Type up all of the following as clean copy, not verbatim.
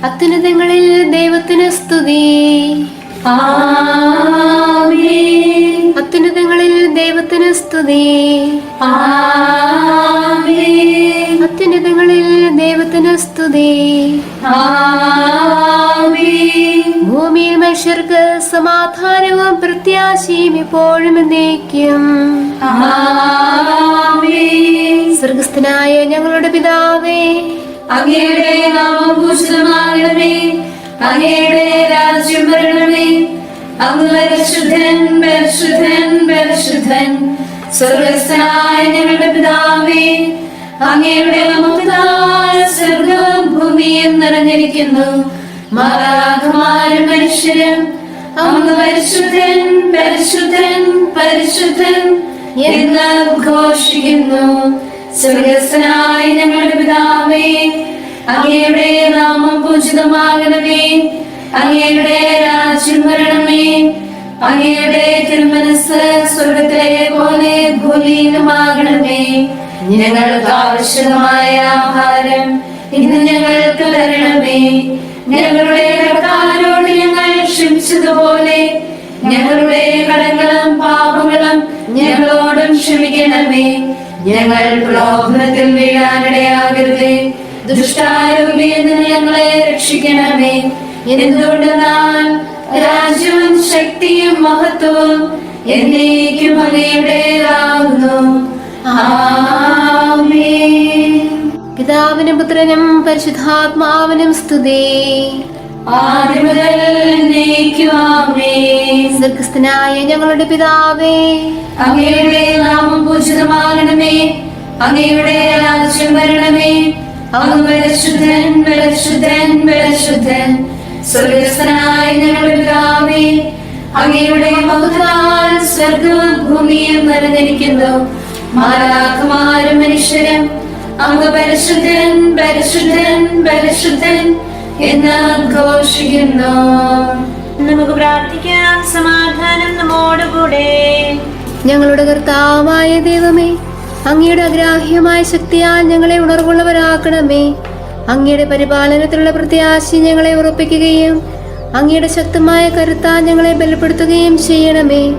അത്യുന്നതങ്ങളിൽ ദൈവത്തിന് സ്തുതി. ആമേൻ. അത്യുന്നതങ്ങളിൽ ദൈവത്തിന് സ്തുതി. ആമേൻ. അത്യുന്നതങ്ങളിൽ ദൈവത്തിന് സ്തുതി. ആമേൻ. ഭൂമിയിൽ മനുഷ്യർക്ക് സമാധാനവും പ്രത്യാശയും ഇപ്പോഴും എന്നേക്കും. ആമേൻ. സ്വർഗ്ഗസ്ഥനായ ഞങ്ങളുടെ പിതാവേ, അങ്ങയുടെ നാമം പൂജിതമാകണമേ. അങ്ങയുടെ രാജ്യം വരണമേ. അങ്ങ് പരിശുദ്ധൻ, പരിശുദ്ധൻ, പരിശുദ്ധൻ. സ്വർഗ്ഗസ്ഥനായ ഞങ്ങളുടെ പിതാവേ, അങ്ങയുടെ നാമത്താൽ സ്വർഗ്ഗവും ഭൂമിയും നിറഞ്ഞിരിക്കുന്നു. മാലാഖമാരും മനുഷ്യരും അങ്ങ് പരിശുദ്ധൻ, പരിശുദ്ധൻ, പരിശുദ്ധൻ എന്ന് ഘോഷിക്കുന്നു. സ്വർഗ്ഗസ്ഥനായ ഞങ്ങളുടെ പിതാവേ, അങ്ങയുടെ നാമം പൂജിതമാകണമേ. അങ്ങയുടെ രാജ്യം വരണമേ. അങ്ങയുടെ തിരുമനസ് സ്വർഗ്ഗത്തിലെ പോലെ ഭൂമിയിലുമാകണമേ. ഞങ്ങൾക്ക് ആവശ്യമായ ആഹാരം ഇന്ന് ഞങ്ങൾക്ക് തരണമേ. ഞങ്ങളുടെ കടക്കാരോട് ഞങ്ങൾ ക്ഷമിച്ചതുപോലെ ഞങ്ങളുടെ കടങ്ങളും പാപങ്ങളും ഞങ്ങളോടും ക്ഷമിക്കണമേ. ഞങ്ങൾ പ്രലോഭനത്തിൽ വീഴാനിടയാകരുതേ. ദുഷ്ടാരൂപിയിൽ നിന്ന് ഞങ്ങളെ രക്ഷിക്കണമേ. എന്തുകൊണ്ടെന്നാൽ രാജ്യവും ശക്തിയും മഹത്വവും എന്നേക്കും അങ്ങയുടേതാകുന്നു. ആമേൻ. പിതാവിനും പുത്രനും പരിശുദ്ധാത്മാവിനും സ്തുതി. ആദ്യം മുതൽ എന്നേക്കും ആമേൻ. സ്വർഗ്ഗസ്ഥനായ ഞങ്ങളുടെ പിതാവേ, അങ്ങയുടെ നാമം പൂജിതമാകണമേ. അങ്ങയുടെ രാജ്യം വരണമേ. അങ്ങ് പരിശുദ്ധൻ, പരിശുദ്ധൻ, പരിശുദ്ധൻ. സ്വർഗ്ഗസ്ഥനായ ഞങ്ങളുടെ പിതാവേ, അങ്ങയുടെ മഹത്വത്താൽ സ്വർഗ്ഗവും ഭൂമിയും നിറഞ്ഞിരിക്കുന്നു. മാലാഖമാരും മനുഷ്യരും അങ്ങ് പരിശുദ്ധൻ, പരിശുദ്ധൻ, പരിശുദ്ധൻ എന്ന് ഘോഷിക്കുന്നു. നമുക്ക് പ്രാർത്ഥിക്കാം. സമാധാനം നമ്മോടുകൂടെ. ഞങ്ങളുടെ കർത്താവായ ദൈവമേ, അങ്ങയുടെ അഗ്രാഹ്യമായ ശക്തിയാൽ ഞങ്ങളെ ഉണർവുള്ളവരാക്കണമേ. അങ്ങയുടെ പരിപാലനത്തിലുള്ള പ്രത്യാശ ഞങ്ങളെ ഉറപ്പിക്കുകയും അങ്ങയുടെ ശക്തമായ കരുത്താൽ ഞങ്ങളെ ബലപ്പെടുത്തുകയും ചെയ്യണമേ.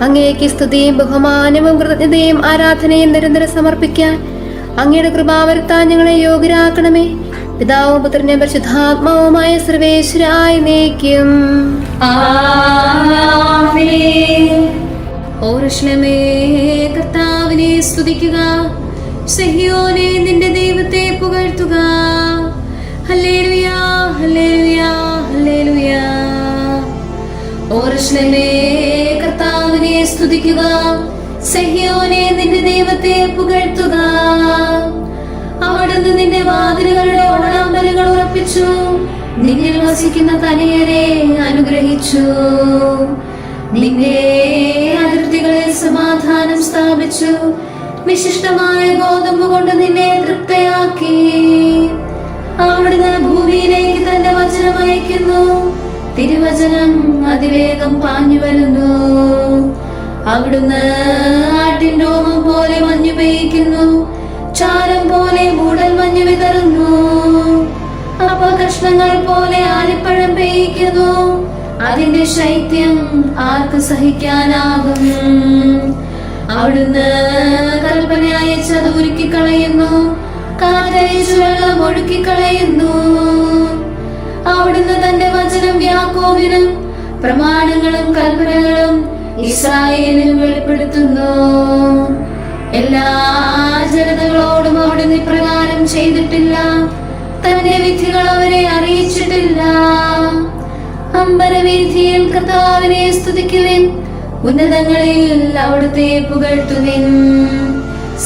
അങ്ങേക്ക് സ്തുതിയും ബഹുമാനവും കൃതജ്ഞതയും ആരാധനയും നിരന്തരം സമർപ്പിക്കാൻ അങ്ങയുടെ കൃപാവരത്താൽ ഞങ്ങളെ യോഗ്യരാക്കണമേ. പിതാവും പുത്രനും പരിശുദ്ധാത്മാവുമായ സർവേശ്വരായി നയിക്കും. ആമേൻ. ഓർശ്ലമേ, കർത്താവിനെ സ്തുതിക്കുക. സഹ്യോനെ, നിന്റെ ദൈവത്തെ പുകഴ്ത്തുക. ഹല്ലേലൂയാ, ഹല്ലേലൂയാ, ഹല്ലേലൂയാ. ഓർശ്ലമേ, കർത്താവിനെ സ്തുതിക്കുക. സഹ്യോനെ, നിന്റെ ദൈവത്തെ പുകഴ്ത്തുക. അവിടുന്ന് നിന്റെ വാതിലുകളുടെ ഓടാമ്പലുകൾ ഉറപ്പിച്ചു. നിന്നിൽ വസിക്കുന്ന തനിയരെ അനുഗ്രഹിച്ചു. നിന്റെ അതിർത്തികളിൽ സമാധാനം സ്ഥാപിച്ചു. വിശിഷ്ടമായ ഗോതമ്പ് കൊണ്ട് നിന്നെ തൃപ്തയാക്കി. അവിടുന്ന് ഭൂമിയിലേക്ക് തന്റെ വചനം അയക്കുന്നു. തിരുവചനം അതിവേഗം പാഞ്ഞു വരുന്നു. അവിടുന്ന് ആട്ടിൻ രോമം പോലെ മഞ്ഞു പെയ്യ്ക്കുന്നു. ചാരം പോലെ മൂടൽ മഞ്ഞ് വിതറുന്നു. അപ്പ കഷ്ണങ്ങൾ പോലെ ആലിപ്പഴം പെയ്യ്ക്കുന്നു. അതിന്റെ ശൈത്യം ആർക്ക് സഹിക്കാനാകും? അവിടുന്ന് കൽപ്പന അയച്ചത് ഉരുക്കിക്കളയുന്നു. കാറ്റയച്ചു വെള്ളം ഒഴുക്കിക്കളയുന്നു. അവിടുന്ന് തന്റെ വചനം യാക്കോബിനും പ്രമാണങ്ങളും കൽപ്പനകളും ഇസ്രായേലിനും വെളിപ്പെടുത്തുന്നു. എല്ലാ ജനതകളോടും അവിടുന്ന് ഇപ്രകാരം ചെയ്തിട്ടില്ല. തന്റെ വിധികൾ അവരെ അറിയിച്ചിട്ടില്ല. അമ്പരവീഥിയിൽ കർത്താവിനെ സ്തുതിക്കുവിൻ. ഉന്നതങ്ങളിൽ അവിടുത്തെ പുകഴ്ത്തുവിൻ.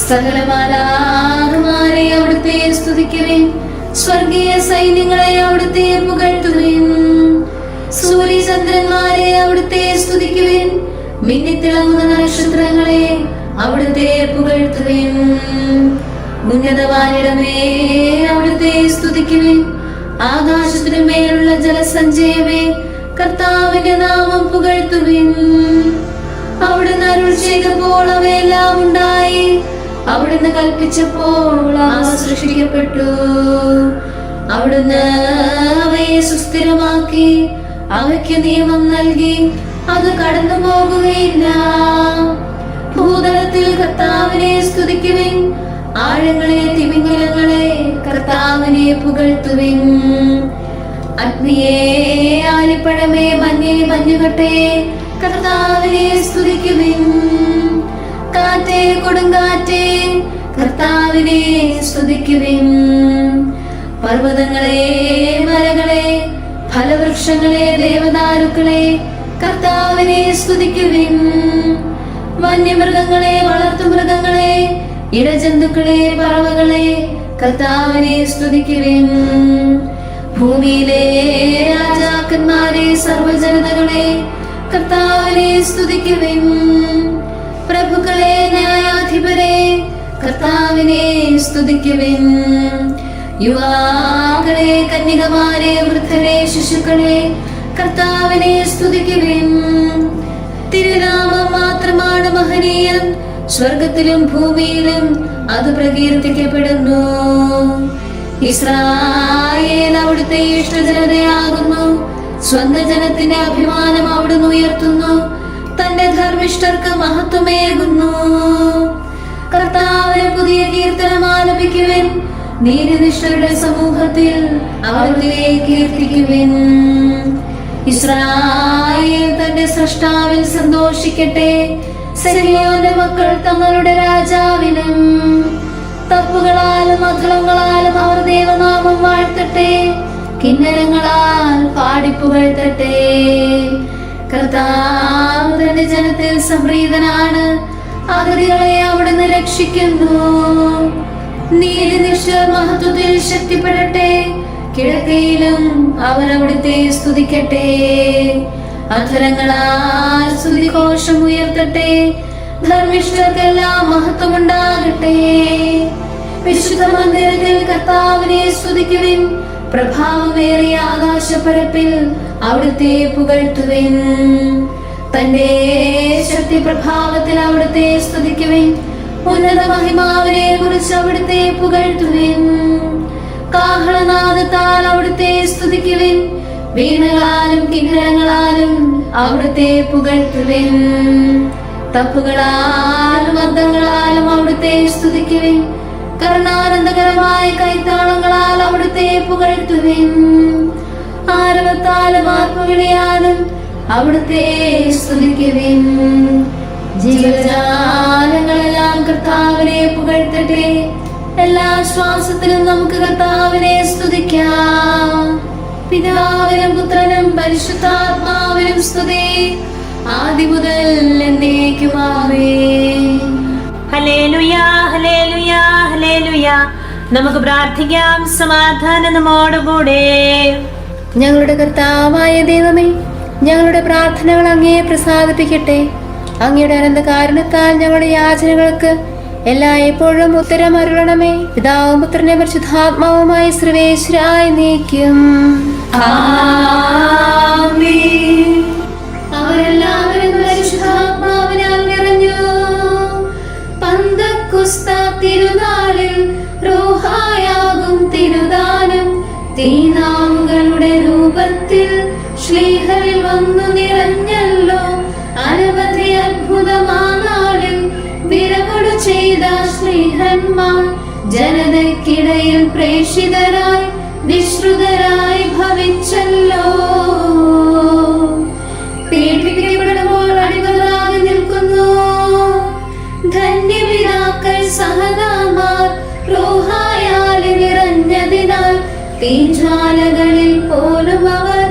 സകല മാലാഖമാരെ അവിടുത്തെ സ്തുതിക്കുവിൻ. സ്വർഗീയ സൈന്യങ്ങളെ അവിടുത്തെ പുകഴ്ത്തുവിൻ. സൂര്യചന്ദ്രന്മാരെ അവിടുത്തെ സ്തുതിക്കുവിൻ. മിന്നിത്തിളങ്ങുന്ന നക്ഷത്രങ്ങളെ അവിടുത്തെ പുകഴ്ത്തുവിൻ. ഉന്നതവാനിടമേ അവിടുത്തെ സ്തുതിക്കുവിൻ. ആകാശത്തിനു മേലുള്ള ജലസഞ്ചയമേ കർത്താവിന്റെ നാമം പുകഴ്ത്തുവിൻ. അവിടുന്ന് അരുൾ ചെയ്തപ്പോൾ അവയെല്ലാം ഉണ്ടായി. അവിടുന്ന് കൽപ്പിച്ചപ്പോൾ അവ സൃഷ്ടിക്കപ്പെട്ടു. അവിടുന്ന് അവയെ സുസ്ഥിരമാക്കി അവയ്ക്ക് നിയമം നൽകി അത് കടന്നു പോകുകയില്ല. ഭൂതലത്തിൽ കർത്താവിനെ സ്തുതിക്കുവിൻ, ആഴങ്ങളെ തിമിംഗലങ്ങളെ കർത്താവിനെ പുകഴ്ത്തുവിൻ. അഗ്നിയെ ആലിപ്പഴമേ മഞ്ഞേ മഞ്ഞുകട്ടെ കർത്താവിനെ സ്തുതിക്കുവിൻ. കാറ്റേ കൊടുങ്കാറ്റേ കർത്താവിനെ സ്തുതിക്കുവിൻ. പർവ്വതങ്ങളെ മലകളെ ഫലവൃക്ഷങ്ങളെ ദേവദാരുക്കളെ കർത്താവിനെ സ്തുതിക്കുവിൻ. വന്യമൃഗങ്ങളെ വളർത്തുമൃഗങ്ങളെ ഇഴജന്തുക്കളെ പറവകളെ കർത്താവിനെ സ്തുതിക്കുവിൻ. ഭൂമിയിലെ രാജാക്കന്മാരെ സർവ്വജനതകളെ കർത്താവിനെ സ്തുതിക്കുവിൻ. പ്രഭുക്കളെ ന്യായാധിപരെ കർത്താവിനെ സ്തുതിക്കുവിൻ. യുവാക്കളെ കന്യകമാരെ വൃദ്ധരെ ശിശുക്കളെ കർത്താവിനെ സ്തുതിക്കുവിൻ. തിരുനാമം മാത്രമാണ് മഹനീയം, സ്വർഗത്തിലും ഭൂമിയിലും അത് പ്രകീർത്തിക്കപ്പെടുന്നു. ഇസ്രായേൽ അവിടുത്തെ ഇഷ്ടജനതയാകുന്നു, സ്വന്തം ജനത്തിന്റെ അഭിമാനം അവിടുന്ന് ഉയർത്തുന്നു, തന്റെ ധർമ്മിഷ്ഠർക്ക് മഹത്വമേകുന്നു. കർത്താവിന് പുതിയ കീർത്തനം ആലപിക്കുവിൻ, നീതിനിഷ്ഠരുടെ സമൂഹത്തിൽ അവിടുത്തെ കീർത്തിക്കുവിൻ. ഇസ്രായേൽ തന്റെ സ്രഷ്ടാവിൽ സന്തോഷിക്കട്ടെ, സിറിയോന്റെ മക്കൾ തങ്ങളുടെ രാജാവിനും. തപ്പുകളാലും മധുളങ്ങളാലും അവർ ദേവനാമം വാഴ്ത്തട്ടെ, കിന്നരങ്ങളാൽ പാടിപ്പുകഴ്ത്തട്ടെ. കർത്താവ് തന്റെ ജനത്തിൽ സംപ്രീതനാണ്, അഗതികളെ അവിടുന്ന് രക്ഷിക്കുന്നു. നീതിനിഷ്ഠർ മഹത്വത്തിൽ ശക്തിപ്പെടട്ടെ, കിഴക്കയിലും അവർ അവിടുത്തെ സ്തുതിക്കട്ടെ. അധരങ്ങളാൽ സ്തുതിഘോഷം ഉയർത്തട്ടെ, ധർമ്മിഷ്ഠർക്കെല്ലാം മഹത്വമുണ്ടാകട്ടെ. വിശുദ്ധ മന്ദിരത്തിൽ കർത്താവിനെ സ്തുതിക്കുവിൻ, പ്രഭാവമേറിയ ആകാശപ്പരപ്പിൽ അവിടുത്തെ പുകഴ്ത്തുവിൻ. തന്റെ ശക്തി പ്രഭാവത്തിൽ അവിടുത്തെ സ്തുതിക്കുവിൻ, ഉന്നത മഹിമാവിനെ കുറിച്ച് അവിടുത്തെ പുകഴ്ത്തുവിൻ. കാഹളനാദത്താൽ അവിടുത്തെ സ്തുതിക്കുവിൻ, വീണകളാലും കിന്നരങ്ങളാലും അവിടുത്തെ പുകഴ്ത്തുവിൻ. തപ്പുകളാലും മദ്ദങ്ങളാലും അവിടുത്തെ സ്തുതിക്കുവിൻ, കർണാനന്ദകരമായ കൈത്താളങ്ങളാൽ അവിടുത്തെ പുകഴ്ത്തുവിൻ. ആരവത്താലും ആർപ്പുവിളിയാലും അവിടുത്തെ സ്തുതിക്കുവിൻ. ജീവജാലങ്ങളെല്ലാം കർത്താവിനെ പുകഴ്ത്തട്ടെ, എല്ലാ ശ്വാസത്തിലും നമുക്ക് കർത്താവിനെ സ്തുതിക്കാം. പിതാവിനും പുത്രനും പരിശുദ്ധാത്മാവിനും സ്തുതി, ആദ്യം മുതൽ എന്നേക്കും ആമേൻ. ഹല്ലേലൂയാ ഹല്ലേലൂയാ ഹല്ലേലൂയാ. നമുക്ക് പ്രാർത്ഥിക്കാം, സമാധാനം നമ്മോടുകൂടെ. ഞങ്ങളുടെ കർത്താവായ ദൈവമേ, ഞങ്ങളുടെ പ്രാർത്ഥനകൾ അങ്ങയെ പ്രസാദിപ്പിക്കട്ടെ. അങ്ങയുടെ അനന്ത കാരുണ്യത്താൽ ഞങ്ങളുടെ യാചനകൾക്ക് എല്ലായ്പ്പോഴും ഉത്തരം അരുളണമേ. പിതാവും പുത്രനും പരിശുദ്ധാത്മാവുമായി സർവേശ്വരായി നീക്കും. അവരെല്ലാവരും പരിശുദ്ധാത്മാവിനാൽ നിറഞ്ഞു. പന്തക്കുസ്ത തിരുനാളിൽ റൂഹായാകും തിരുദാനം തീനാവുകളുടെ രൂപത്തിൽ ശ്ലീഹരിൽ വന്നു നിറഞ്ഞല്ലോ. അനവധി അത്ഭുതമാനാളിൽ വിരകൊടു ചെയ്ത ശ്ലീഹന്മാർ ജനതയ്ക്കിടയിൽ പ്രേഷിതരായി വിശ്രുതരായി ഭവിച്ചല്ലോ. പീഡിപ്പിക്കപ്പെടുമ്പോൾ അടിമകളായി നിൽക്കുന്നു ധന്യപിതാക്കൾ സഹദാമാർ റൂഹായാൽ നിറഞ്ഞതിനാൽ തീജ്വാലകളിൽ പോലും അവർ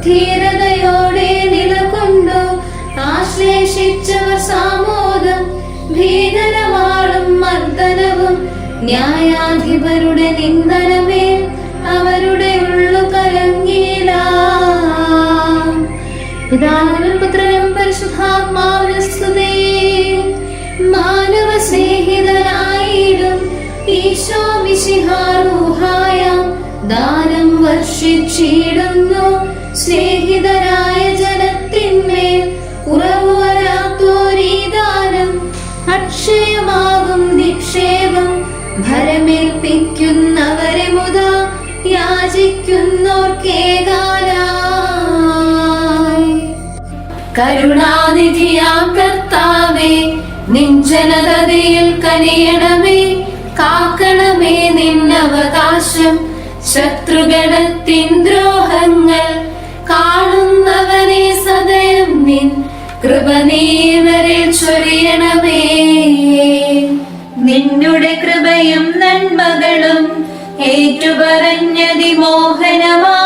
ധീരതയോടെ നിലകൊണ്ടു. ആശ്ലേഷിച്ചവർ സാമോദം ഭീകരവാളും മർദ്ദനവും ന്യായാധിപരുടെ നിന്ദനമേ അവരുടെ ഉള്ളു കലങ്ങിയില്ല. പിതാവിനും പുത്രനും പരിശുദ്ധാത്മാവിനും സ്തുതി. മാനവ സ്നേഹിതനായിടും ഈശോ മിശിഹാ റൂഹായാം ദാനം വർഷിച്ചിടുന്നു. സ്നേഹിതരായ ജനത്തിന്മേൽ കുറവു വരാത്തോരീ ദാനം അക്ഷയമാകും നിക്ഷേപം. ഭരമേൽപ്പിക്കുന്നവരെ മുതാ യാചിക്കുന്നോർക്കേകാ കരുണാനിധിയാം കർത്താവേ, നിൻ ജനതയിൽ കനിയണമേ. കാക്കണമേ നിന്നവകാശം, ശത്രുഗണത്തിൻ ദ്രോഹങ്ങൾ കാണുന്നവനെ സദയം നിൻ കൃപ നീവരെ ചൊരിയണമേ. നിന്നുടെ കൃപയും നന്മകളും ഏറ്റുപറഞ്ഞതിമോഹനമാ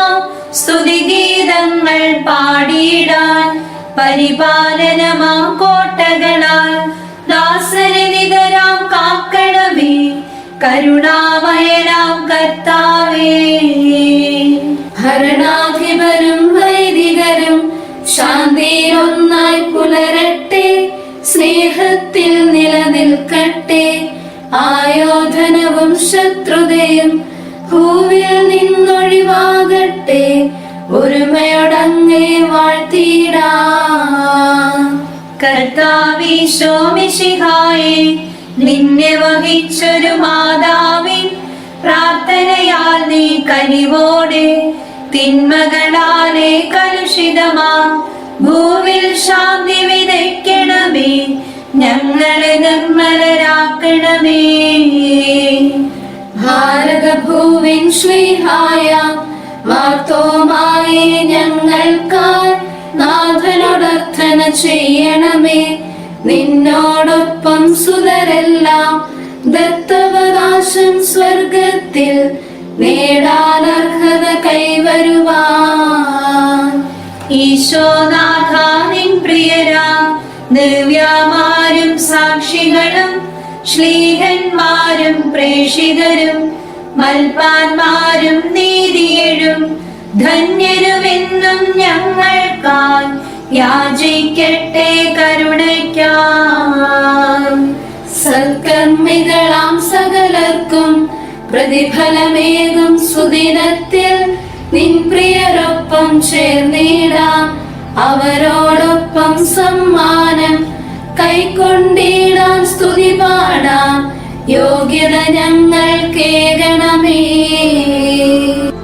സ്തുതിഗീതങ്ങൾ പാടിയിടാൻ പരിപാലനമാ കോട്ടകളാൽ ദാസരെ നിതരാം കാക്കണമേ. കരുണാമയനാം കർത്താവേ, ഭരണാധിപരും വൈദികരും ശാന്തിയിലൊന്നായി പുലരട്ടെ. സ്നേഹത്തിൽ നിലനിൽക്കട്ടെ. ആയോധനവും ശത്രുതയും ഭൂവിൽ നിന്നൊഴിവാകട്ടെ. ഒരുമയോടങ്ങേ വാഴ്ത്തിയിടാം. കർത്താവീശോ മിശിഹായേ, നിന്നെ വഹിച്ചൊരു മാതാവിൻ പ്രാർത്ഥനയാൽ നീ കനിവോടെ തിന്മകളാലെ കലുഷിതമാ ഭൂവിൽ ശാന്തി വിതയ്ക്കണമേ. ഞങ്ങളെ നിർമ്മലരാക്കണമേ. ഭാരതഭൂവിൻ ശ്രീഹായ മാർത്തോമായെ ഞങ്ങൾക്കായി നാഥനോടർത്ഥന ചെയ്യണമേ. നിന്നോടൊപ്പം സുതരെല്ലാം ദത്തവകാശം സ്വർഗത്തിൽ നേടാൻ അർഹത കൈവരുവാൻ. ഈശോനാഥ നിൻ പ്രിയരാ ദിവ്യമാരും സാക്ഷികളും ശ്ലീഹന്മാരും പ്രേഷിതരും മൽപ്പാന്മാരും നീതിയഴും ധന്യരുമെന്നും ഞങ്ങൾക്കായി യാചിക്കട്ടെ കരുണയ്ക്കായി. സൽക്കർമ്മികളാം സകലർക്കും പ്രതിഫലമേകും സുദിനത്തിൽ നിൻ പ്രിയരൊപ്പം ചേർന്നിടാം. അവരോടൊപ്പം സമ്മാനം കൈക്കൊണ്ടിടാൻ സ്തുതി പാടാം. യോഗ്യത ഞങ്ങൾക്കേകണമേ.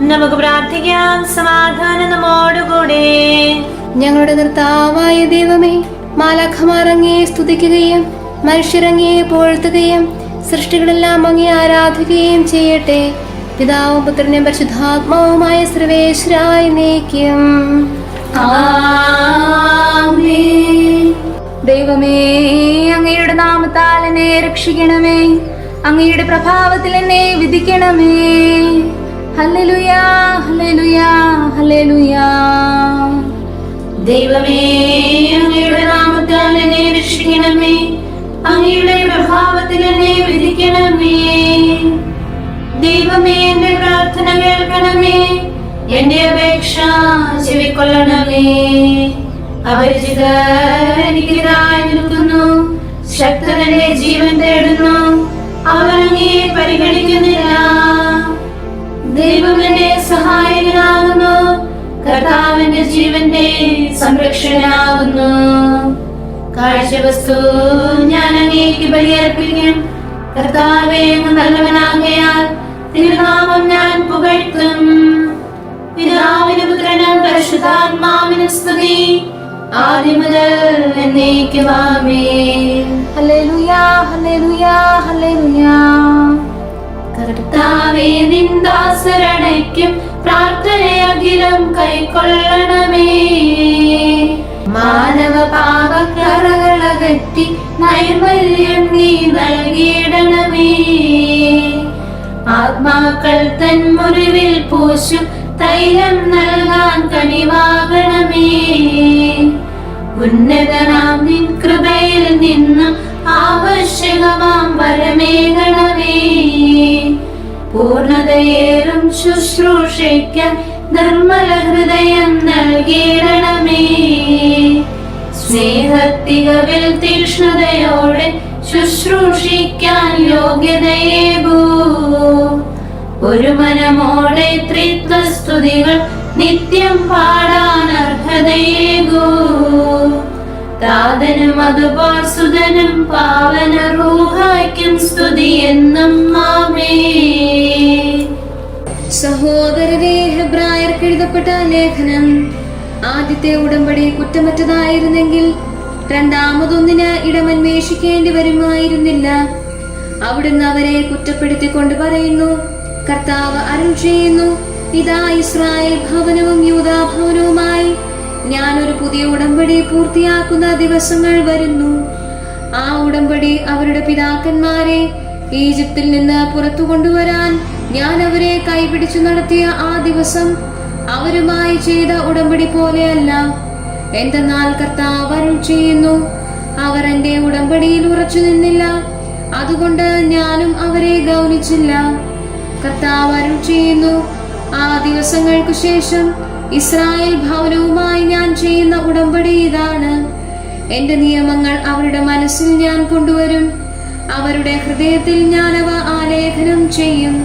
നമുക്ക് പ്രാർത്ഥിക്കാം. സമാധാനം നമ്മോടുകൂടെ. ഞങ്ങളുടെ കർത്താവായ ദൈവമേ, മാലാഖമാർ അങ്ങയെ സ്തുതിക്കുകയും മനുഷ്യരങ്ങയെ പുകഴ്ത്തുകയും സൃഷ്ടികളെല്ലാം അങ്ങയെ ആരാധിക്കുകയും ചെയ്യട്ടെ. പിതാവും പുത്രനും പരിശുദ്ധാത്മാവുമായ സർവേശ്വരായ എന്നേക്കും. ആമേൻ. ദൈവമേ, അങ്ങയുടെ നാമത്താൽ എന്നെ രക്ഷിക്കണമേ. അങ്ങയുടെ പ്രഭാവത്തിൽ എന്നെ വിധിക്കണമേ. ഹല്ലേലൂയാ, ഹല്ലേലൂയാ, ഹല്ലേലൂയാ. ദൈവമേ, അങ്ങയുടെ നാമത്താൽ എന്നെ രക്ഷിക്കണമേ. അങ്ങയുടെ പ്രഭാവത്തിൽ എന്നെ വിധിക്കണമേ. ദൈവമേ, എന്റെ പ്രാർത്ഥന കേൾക്കണമേ. എന്റെ അപേക്ഷ ചെവിക്കൊള്ളണമേ. അപരിചിതർ എനിക്കെതിരായി നിൽക്കുന്നു. ശക്തന്റെ ജീവൻ തേടുന്നു. അവർ അങ്ങയെ പരിഗണിക്കുന്നില്ല. ദൈവം എന്റെ സഹായകനാകുന്നു. കർത്താവിന്റെ ജീവന്റെ സംരക്ഷകനാകുന്നു. കാഴ്ചവസ്തു ഞാൻ അങ്ങേക്ക് ബലിയർപ്പിക്കും. കർത്താവേ, അങ്ങ് നല്ലവനാകയാൽ തിരുനാമം ഞാൻ പുകഴ്ത്തും. പിതാവിനും പുത്രനും പരിശുദ്ധാത്മാവിനും സ്തുതി, ആദ്യം മുതൽ എന്നേക്കും ആമേൻ. ഹല്ലേലൂയാ, ഹല്ലേലൂയാ, ഹല്ലേലൂയാ. കർത്താവേ, നിൻ ദാസരണയ്ക്കും പ്രാർത്ഥനയഖിലം കൈക്കൊള്ളണമേ. മാനവ പാപക്കറകളകറ്റി നൈർമല്യം നീ നൽകിയിടണമേ. ആത്മാക്കൾ തൻ മുറിവിൽ പൂശും തൈലം നൽകാൻ കനിവാകണമേ. ഉന്നതനാം നിൻ കൃപയിൽ നിന്നും ആവശ്യകമാം വരമേകണമേ. പൂർണ്ണതയേറും ശുശ്രൂഷയ്ക്കാൻ നിർമ്മല ഹൃദയം നൽകിയിടണമേ. സ്നേഹത്തികവിൽ തീക്ഷ്ണതയോടെ ശുശ്രൂഷിക്കാൻ യോഗ്യതയേകൂ. ഒരു മനമോടെ ത്രിത്വസ്തുതികൾ നിത്യം പാടാൻ അർഹതയേകൂ. താതനും അതുപോൽ സുതനും പാവന റൂഹായ്ക്കും സ്തുതി എന്നും ആമേൻ. സഹോദരരേ, ഹെബ്രായർക്ക് എഴുതപ്പെട്ട ലേഖനം ആദ്യത്തെ ഉടമ്പടി കുറ്റമറ്റതായിരുന്നെങ്കിൽ രണ്ടാമതൊന്നിന് ഇടമന്വേഷിക്കേണ്ടി വരുമായിരുന്നില്ല. അവിടുന്ന് അവരെ കുറ്റപ്പെടുത്തിക്കൊണ്ട് പറയുന്നു, കർത്താവ് അരുൾ ചെയ്യുന്നു, ഇതാ ഇസ്രായേൽ ഭവനവും യൂദാ ഭവനവുമായി ഞാനൊരു പുതിയ ഉടമ്പടി പൂർത്തിയാക്കുന്ന ദിവസങ്ങൾ വരുന്നു. ആ ഉടമ്പടി അവരുടെ പിതാക്കന്മാരെ ഈജിപ്തിൽ നിന്ന് പുറത്തു കൊണ്ടുവരാൻ ഞാൻ അവരെ കൈപിടിച്ചു നടത്തിയ ആ ദിവസം അവരുമായി ചെയ്ത ഉടമ്പടി പോലെയല്ല. എന്തെന്നാൽ കർത്താവ് അരുൾ ചെയ്യുന്നു, അവർ എന്റെ ഉടമ്പടിയിൽ ഉറച്ചു നിന്നില്ല, അതുകൊണ്ട് ഞാനും അവരെ ഗൗനിച്ചില്ല. കർത്താവ് അരുൾ ചെയ്യുന്നു, ആ ദിവസങ്ങൾക്കു ശേഷം ഇസ്രായേൽ ഭവനവുമായി ഞാൻ ചെയ്യുന്ന ഉടമ്പടി ഇതാണ്. എന്റെ നിയമങ്ങൾ അവരുടെ മനസ്സിൽ ഞാൻ കൊണ്ടുവരും, അവരുടെ ഹൃദയത്തിൽ ഞാൻ അവ ആലേഖനം ചെയ്യും.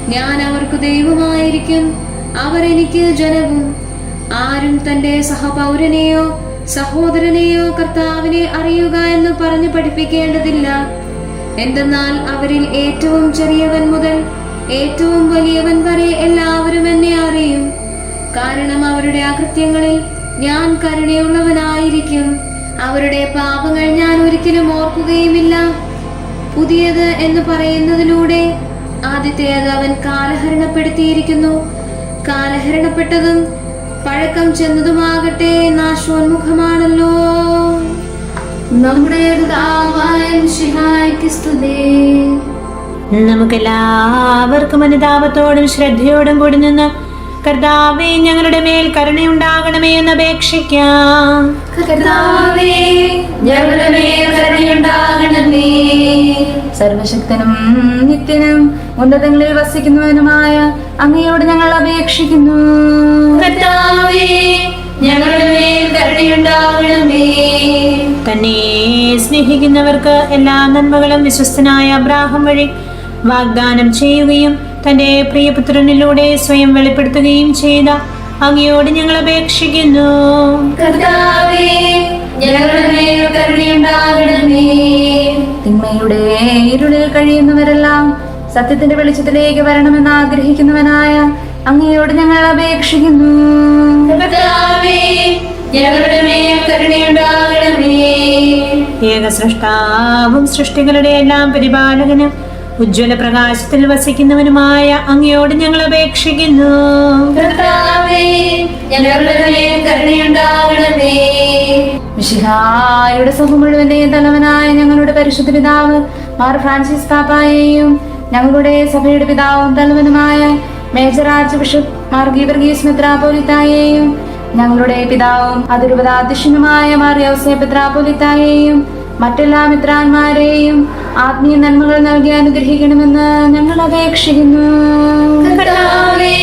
ഞാൻ അവർക്ക് ദൈവമായിരിക്കും, അവർ എനിക്ക് ജനവും. ആരും തന്റെ സഹപൗരനെയോ സഹോദരനെയോ കർത്താവിനെ അറിയുക എന്ന് പറഞ്ഞു പഠിപ്പിക്കേണ്ടതില്ല. എന്തെന്നാൽ അവരിൽ ഏറ്റവും ചെറിയവൻ മുതൽ ഏറ്റവും വലിയവൻ വരെ എല്ലാവരും എന്നെ അറിയും. കാരണം അവരുടെ അകൃത്യങ്ങളിൽ ഞാൻ കരുണയുള്ളവനായിരിക്കും, അവരുടെ പാപങ്ങൾ ഞാൻ ഒരിക്കലും ഓർക്കുകയുമില്ല. പുതിയത് എന്ന് പറയുന്നതിലൂടെ ആദ്യത്തേത് അവൻ കാലഹരണപ്പെടുത്തിയിരിക്കുന്നു. കാലഹരണപ്പെട്ടതും പഴക്കം ചെന്നതുമാകട്ടെ നാശോന്മുഖമാണല്ലോ. നമ്മുടെ സ്തുതി. നമുക്കെല്ലാവർക്കും അനുതാപത്തോടും ശ്രദ്ധയോടും കൂടി നിന്ന് കർത്താവേ ഞങ്ങളുടെ മേൽ കരുണയുണ്ടാകണമേ എന്ന് അപേക്ഷിക്കാം. കർത്താവേ ഞങ്ങളുടെ മേൽ കരുണയുണ്ടാകണമേ. സർവശക്തനും നിത്യനും ഉന്നതങ്ങളിൽ വസിക്കുന്നവനുമായ അങ്ങയോട് ഞങ്ങൾ അപേക്ഷിക്കുന്നു. കർത്താവേ ഞങ്ങളുടെ മേൽ കരുണയുണ്ടാകണമേ. തന്നെ സ്നേഹിക്കുന്നവർക്ക് എല്ലാ നന്മകളും വിശ്വസ്തനായ അബ്രാഹാം വഴി വാഗ്ദാനം ചെയ്യുകയും തന്റെ പ്രിയപുത്രനിലൂടെ സ്വയം വെളിപ്പെടുത്തുകയും ചെയ്ത അങ്ങയോട് ഞങ്ങൾ അപേക്ഷിക്കുന്നു. കർത്താവേ ഞങ്ങളുടെ മേൽ കരുണയുണ്ടാകണമേ. തിന്മയുടെ ഇരുളിൽ കഴിയുന്നവരെല്ലാം സത്യത്തിന്റെ വെളിച്ചത്തിലേക്ക് വരണമെന്ന് ആഗ്രഹിക്കുന്നവനായ അങ്ങയോട് ഞങ്ങൾ അപേക്ഷിക്കുന്നു. കർത്താവേ ഞങ്ങളുടെ മേൽ കരുണയുണ്ടാകണമേ. ഏക സൃഷ്ടാവും സൃഷ്ടികളുടെ എല്ലാം പരിപാലകനും ഉജ്ജ്വല പ്രകാശത്തിൽ വസിക്കുന്നവനുമായ അങ്ങയോട് ഞങ്ങൾ അപേക്ഷിക്കുന്നു. കർത്താവേ ഞങ്ങളുടെ മേൽ കരുണയുണ്ടാകണമേ. മിശിഹായുടെ സഭ മുഴുവന്റെയും തലവനായ ഞങ്ങളുടെ പരിശുദ്ധ പിതാവ് മാർ ഫ്രാൻസിസ് പാപ്പായെയും ഞങ്ങളുടെ സഭയുടെ പിതാവും തലവനുമായ major archbishop Mar Geevarghese മെത്രാപ്പോലിത്തായെയും ഞങ്ങളുടെ പിതാവും അതിരൂപതാധ്യക്ഷനുമായ മാർ യൗസേ മെത്രാപ്പോലിത്തായെയും മറ്റെല്ലാ മിത്രാന്മാരെയും ആത്മീയ നന്മകൾ നൽകി അനുഗ്രഹിക്കണമെന്ന് ഞങ്ങൾ അപേക്ഷിക്കുന്നു. കർത്താവേ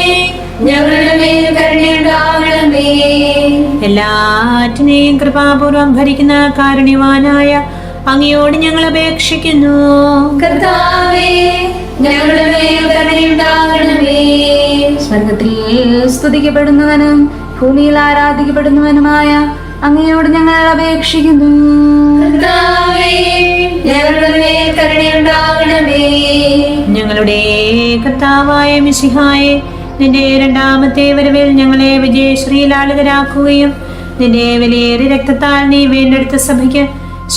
ഞങ്ങളുടെ മേൽ കരുണയുണ്ടാകണമേ. എല്ലാറ്റിനെയും കൃപാപൂർവം ഭരിക്കുന്ന കാരുണ്യവാനായ അങ്ങയോട് ഞങ്ങൾ അപേക്ഷിക്കുന്നു. കർത്താവേ ഞങ്ങളുടെ മേൽ കരുണയുണ്ടാകണമേ. സ്വർഗത്തിൽ സ്തുതിക്കപ്പെടുന്നവനും ഭൂമിയിൽ ആരാധിക്കപ്പെടുന്നവനുമായ അങ്ങയോട് ഞങ്ങൾ അപേക്ഷിക്കുന്നു. കർത്താവേ ഞങ്ങളുടെ മേൽ കരുണയുണ്ടാകണമേ. ഞങ്ങളുടെ കർത്താവായ മിശിഹായെ, നിന്റെ രണ്ടാമത്തെ വരവിൽ ഞങ്ങളെ വിജയശ്രീലാളിതരാക്കുകയും നിന്റെ വിലയേറിയ രക്തത്താൽ നീ വീണ്ടെടുത്ത സഭയ്ക്ക്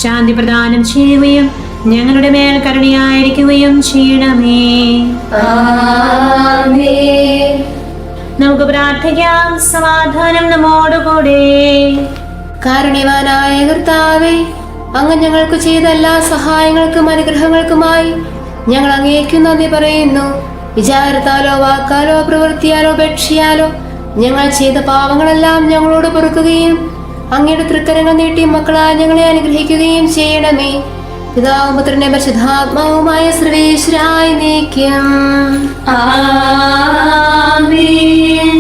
ശാന്തി പ്രദാനം ചെയ്യുകയും ഞങ്ങളുടെ മേൽ കരുണയായിരിക്കുകയും ചെയ്യണമേ. ആമേൻ. നമുക്ക് പ്രാർത്ഥിക്കാം. സമാധാനം നമ്മോടുകൂടെ. കാരുണ്യവാനായ കർത്താവേ, അങ്ങ് ഞങ്ങൾക്ക് ചെയ്ത എല്ലാ സഹായങ്ങൾക്കും അനുഗ്രഹങ്ങൾക്കുമായി ഞങ്ങൾ അങ്ങേക്കു നന്ദി പറയുന്നു. വിചാരത്താലോ വാക്കാലോ പ്രവൃത്തിയാലോ ഉപേക്ഷയാലോ ഞങ്ങൾ ചെയ്ത പാവങ്ങളെല്ലാം ഞങ്ങളോട് പൊറുക്കുകയും അങ്ങയുടെ തൃക്കരങ്ങൾ നീട്ടി മക്കളായി ഞങ്ങളെ അനുഗ്രഹിക്കുകയും ചെയ്യണമേ. പിതാവും പുത്രന്റെ പരിശുദ്ധാത്മാവുമായ സർവേശ്വരായി നീക്കും. ആമേൻ.